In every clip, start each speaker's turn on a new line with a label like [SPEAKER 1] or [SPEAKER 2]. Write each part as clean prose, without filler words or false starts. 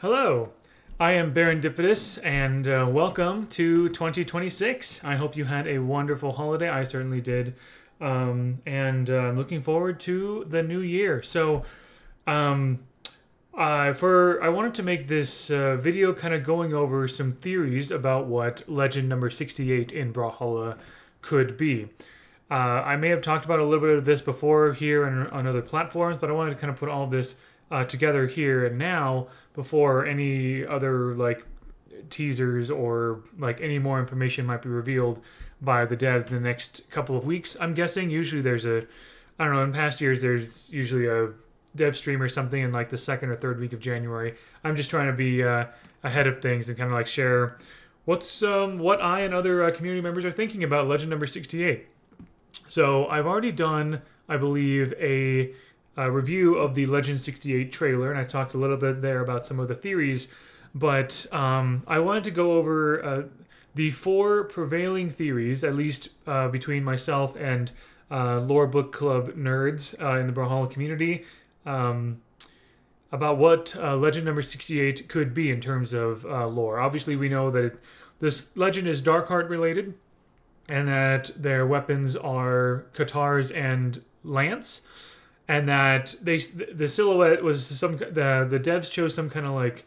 [SPEAKER 1] Hello, I am Baron Dipidus, and welcome to 2026. I hope you had a wonderful holiday. I certainly did, and I'm looking forward to the new year. Um, I wanted to make this video kind of going over some theories about what Legend number 68 in Brawlhalla could be. I may have talked about a little bit of this before here and on other platforms, but I wanted to kind of put all of this together here and now before any other teasers or any more information might be revealed by the devs in the next couple of weeks. I'm guessing usually I don't know, in past years there's usually a dev stream or something in the second or third week of January. I'm just trying to be ahead of things and kind of share what I and other community members are thinking about Legend number 68. So I've already done, I believe, a review of the Legend 68 trailer, and I talked a little bit there about some of the theories, but I wanted to go over the four prevailing theories, at least between myself and Lore Book Club nerds in the Brawlhalla community, about what Legend number 68 could be in terms of lore. Obviously, we know that this legend is Darkheart related, and that their weapons are Katars and Lance, and that the silhouette was the devs chose some kind of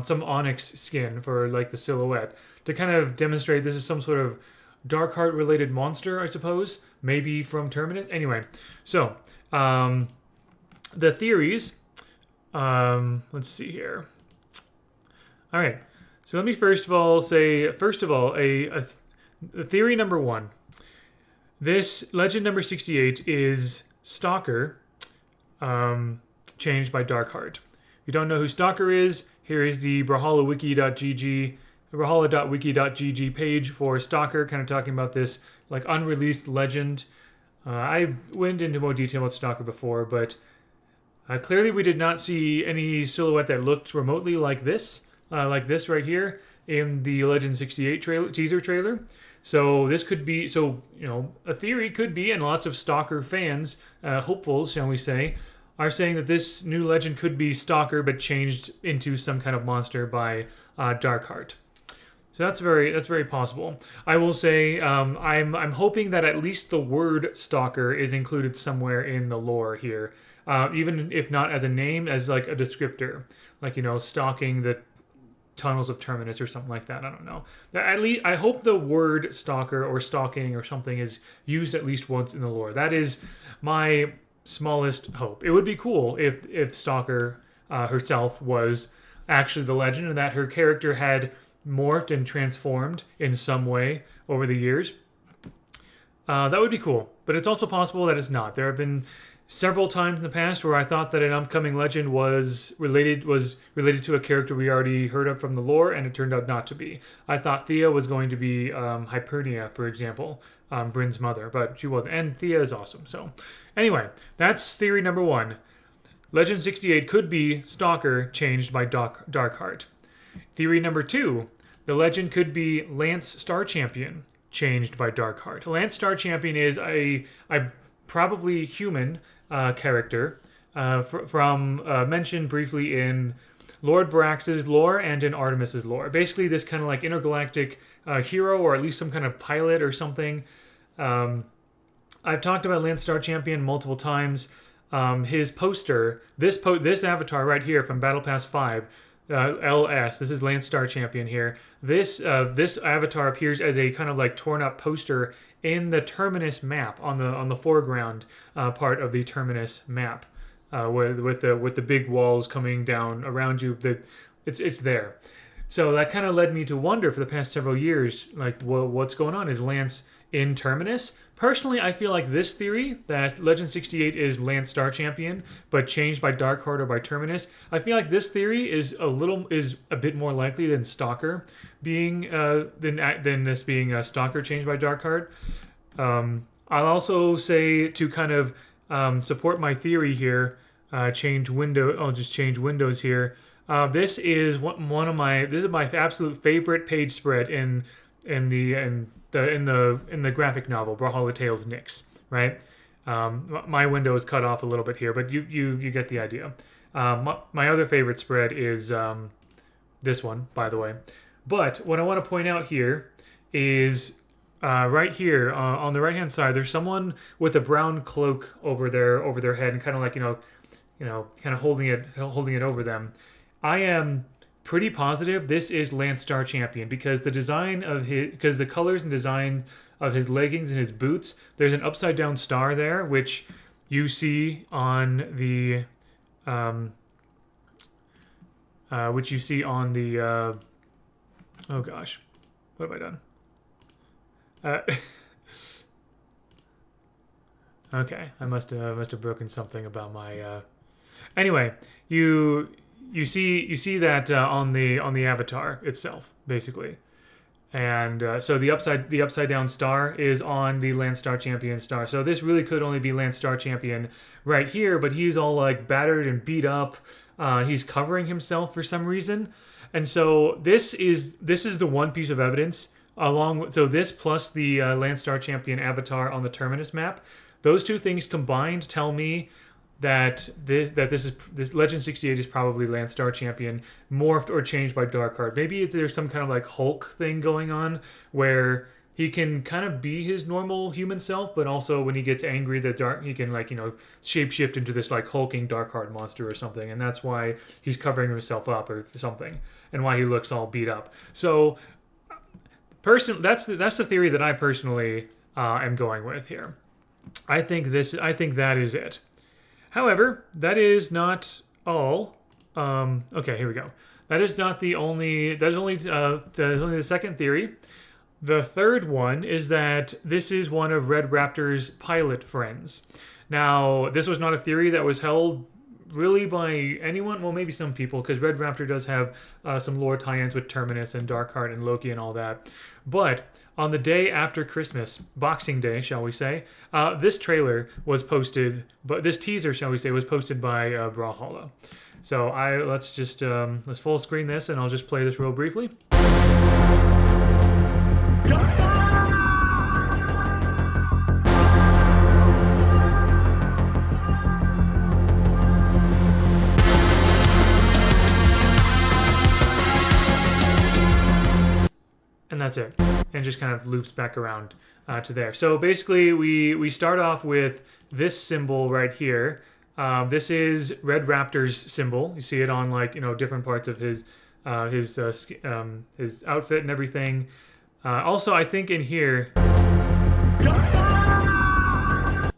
[SPEAKER 1] some onyx skin for the silhouette to kind of demonstrate this is some sort of Darkheart related monster, I suppose, maybe from Terminus. Anyway, so the theories. Let's see here. All right, so let me first of all, theory number one. This Legend number 68 is Stalker, changed by Darkheart. If you don't know who Stalker is, here is the brawlhalla.wiki.gg page for Stalker, kind of talking about this unreleased legend. I went into more detail about Stalker before, but clearly we did not see any silhouette that looked remotely like this right here in the Legend 68 teaser trailer. So this could be, a theory could be, and lots of Stalker fans, hopefuls, shall we say, are saying that this new legend could be Stalker, but changed into some kind of monster by Darkheart. So that's very possible. I will say, I'm hoping that at least the word Stalker is included somewhere in the lore here, even if not as a name, as a descriptor, stalking the tunnels of Terminus or something like that. I don't know. At least I hope the word stalker or stalking or something is used at least once in the lore. That is my smallest hope. It would be cool if Stalker herself was actually the legend and that her character had morphed and transformed in some way over the years. That would be cool. But it's also possible that it's not. There have been several times in the past where I thought that an upcoming legend was related to a character we already heard of from the lore, and it turned out not to be. I thought Thea was going to be Hypernia, for example, Bryn's mother, but she wasn't. And Thea is awesome. So anyway, that's theory number one. Legend 68 could be Stalker changed by Darkheart. Theory number two, the legend could be Lance Star Champion changed by Darkheart. Lance Star Champion is a probably human character from mentioned briefly in Lord Varax's lore and in Artemis's lore. Basically, this kind of intergalactic hero, or at least some kind of pilot or something. I've talked about Lance Star Champion multiple times. His poster, this avatar right here from Battle Pass 5, LS. This is Lance Star Champion here. This avatar appears as a kind of torn up poster in the Terminus map on the foreground part of the Terminus map, with the big walls coming down around you. It's there. So that kind of led me to wonder for the past several years, what's going on? Is Lance in Terminus? Personally, I feel like this theory that Legend 68 is Lance Star Champion, but changed by Darkheart or by Terminus, I feel like this theory is a bit more likely than Stalker being than this being a Stalker changed by Darkheart. I'll also say, to kind of support my theory here, I'll just change windows here. This is my absolute favorite page spread in the graphic novel Brawlhalla Tales Nyx, right? My window is cut off a little bit here, but you get the idea. My other favorite spread is this one, by the way. But what I want to point out here is right here on the right hand side, there's someone with a brown cloak over their head, and kind of like kind of holding it over them. I am pretty positive this is Lance Star Champion because the colors and design of his leggings and his boots, there's an upside down star there, which you see on the oh gosh, what have I done? Okay, I must have broken something about my. Anyway, you see that on the avatar itself, basically, and so the upside down star is on the Lance Star Champion star. So this really could only be Lance Star Champion right here, but he's all like battered and beat up. He's covering himself for some reason, and so this is the one piece of evidence. So this plus the Lance Star Champion avatar on the Terminus map, those two things combined tell me that this Legend 68 is probably Lance Star Champion morphed or changed by Darkheart. Maybe there's some kind of like Hulk thing going on where he can kind of be his normal human self, but also when he gets angry, he can shapeshift into this like hulking Darkheart monster or something, and that's why he's covering himself up or something, and why he looks all beat up. So, that's the theory that I personally am going with here. I think that is it. However, that is not all. Okay, here we go. That is not the only. That is only the second theory. The third one is that this is one of Red Raptor's pilot friends. Now, this was not a theory that was held really by anyone. Well, maybe some people, because Red Raptor does have some lore tie-ins with Terminus and Darkheart and Loki and all that. But on the day after Christmas, Boxing Day, shall we say, this trailer was posted, but this teaser, shall we say, was posted by Brawlhalla. So let's full screen this, and I'll just play this real briefly. And that's it. And just kind of loops back around to there. So basically, we start off with this symbol right here. This is Red Raptor's symbol. You see it on different parts of his outfit and everything. Also, I think in here,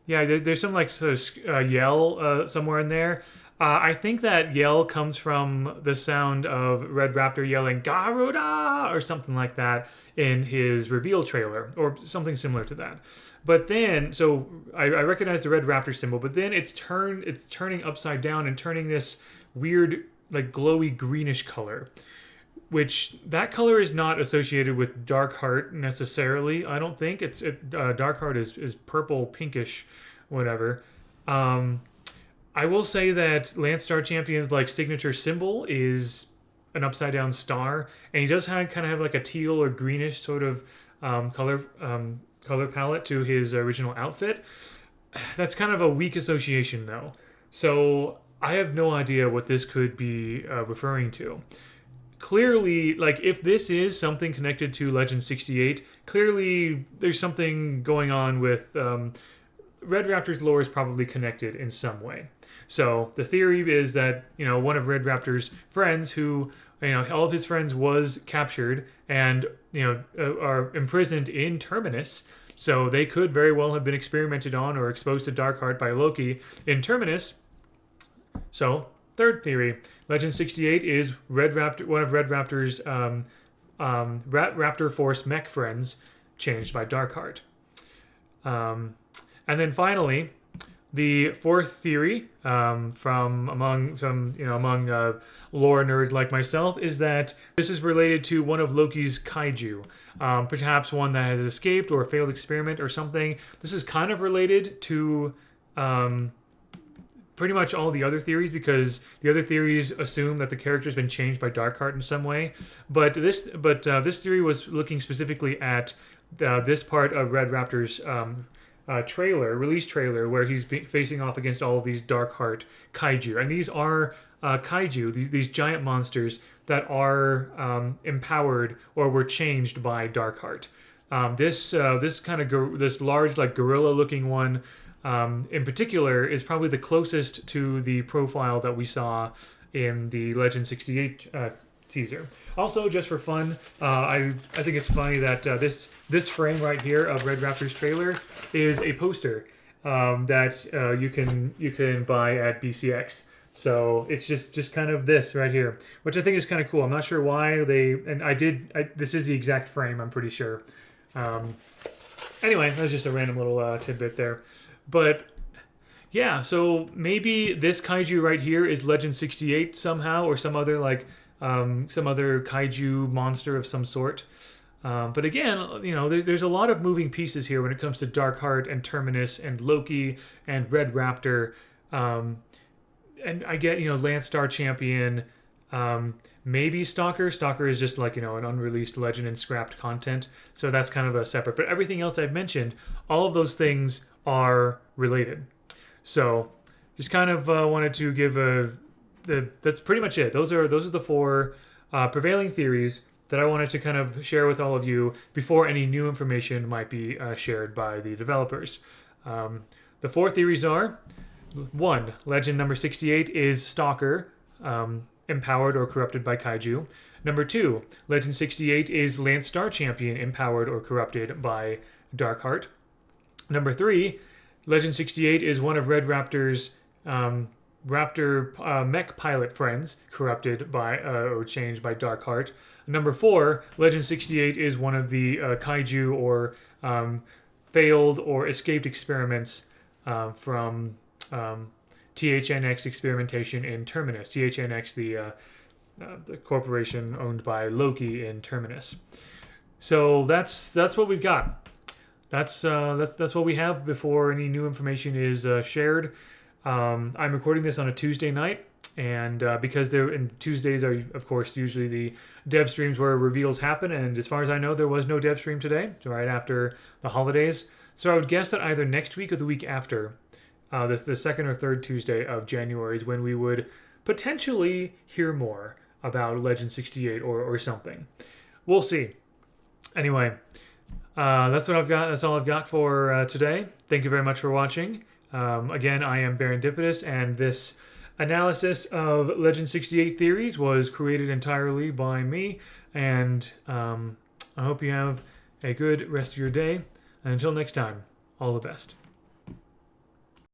[SPEAKER 1] yeah, there's some yell somewhere in there. I think that yell comes from the sound of Red Raptor yelling Garuda or something like that in his reveal trailer, or something similar to that. But then, so I recognize the Red Raptor symbol, but then it's turning upside down and turning this weird, like glowy greenish color, which that color is not associated with Darkheart necessarily. I don't think Darkheart is purple, pinkish, whatever. I will say that Lance Star Champion's signature symbol is an upside down star, and he does kind of have like a teal or greenish sort of color palette to his original outfit. That's kind of a weak association though, so I have no idea what this could be referring to. Clearly, if this is something connected to Legend 68, clearly there's something going on with Red Raptor's lore is probably connected in some way. So the theory is that, one of Red Raptor's friends who, all of his friends was captured and, are imprisoned in Terminus. So they could very well have been experimented on or exposed to Darkheart by Loki in Terminus. So, third theory, Legend 68 is one of Red Raptor's Raptor Force mech friends changed by Darkheart. And then finally, the fourth theory among lore nerds like myself is that this is related to one of Loki's kaiju, perhaps one that has escaped or a failed experiment or something. This is kind of related to pretty much all the other theories, because the other theories assume that the character's been changed by Darkheart in some way. But this theory was looking specifically at this part of Red Raptor's release trailer, where he's facing off against all of these Darkheart kaiju, and these are kaiju, these giant monsters that are empowered or were changed by Darkheart. This large like gorilla looking one in particular is probably the closest to the profile that we saw in the Legend 68 teaser. Also, just for fun, I think it's funny that this frame right here of Red Raptor's trailer is a poster that you can buy at BCX. So it's just kind of this right here, which I think is kind of cool. I'm not sure why this is the exact frame, I'm pretty sure. Anyway, that was just a random little tidbit there. But yeah, so maybe this kaiju right here is Legend 68 somehow, or some other kaiju monster of some sort. But again, there's a lot of moving pieces here when it comes to Darkheart and Terminus and Loki and Red Raptor. And I get, Lance Star Champion, maybe Stalker. Stalker is just like, an unreleased legend and scrapped content. So that's kind of a separate. But everything else I've mentioned, all of those things are related. So just kind of wanted to give that's pretty much it. Those are the 4 prevailing theories that I wanted to kind of share with all of you before any new information might be shared by the developers. The 4 theories are: 1, Legend number 68 is Stalker, empowered or corrupted by kaiju. Number 2, Legend 68 is Lance Star Champion, empowered or corrupted by Darkheart. Number 3, Legend 68 is one of Red Raptor's Raptor mech pilot friends, corrupted by or changed by Darkheart. Number 4, Legend 68 is one of the kaiju or failed or escaped experiments from THNX experimentation in Terminus. THNX, the corporation owned by Loki in Terminus. So that's what we've got. That's what we have before any new information is shared. I'm recording this on a Tuesday night, and because Tuesdays are, of course, usually the dev streams where reveals happen, and as far as I know, there was no dev stream today, so right after the holidays. So I would guess that either next week or the week after, the second or third Tuesday of January, is when we would potentially hear more about Legend 68 or something. We'll see. Anyway, that's what I've got. That's all I've got for today. Thank you very much for watching. Again, I am Barendipitous, and this analysis of Legend 68 theories was created entirely by me, and I hope you have a good rest of your day, and until next time, all the best.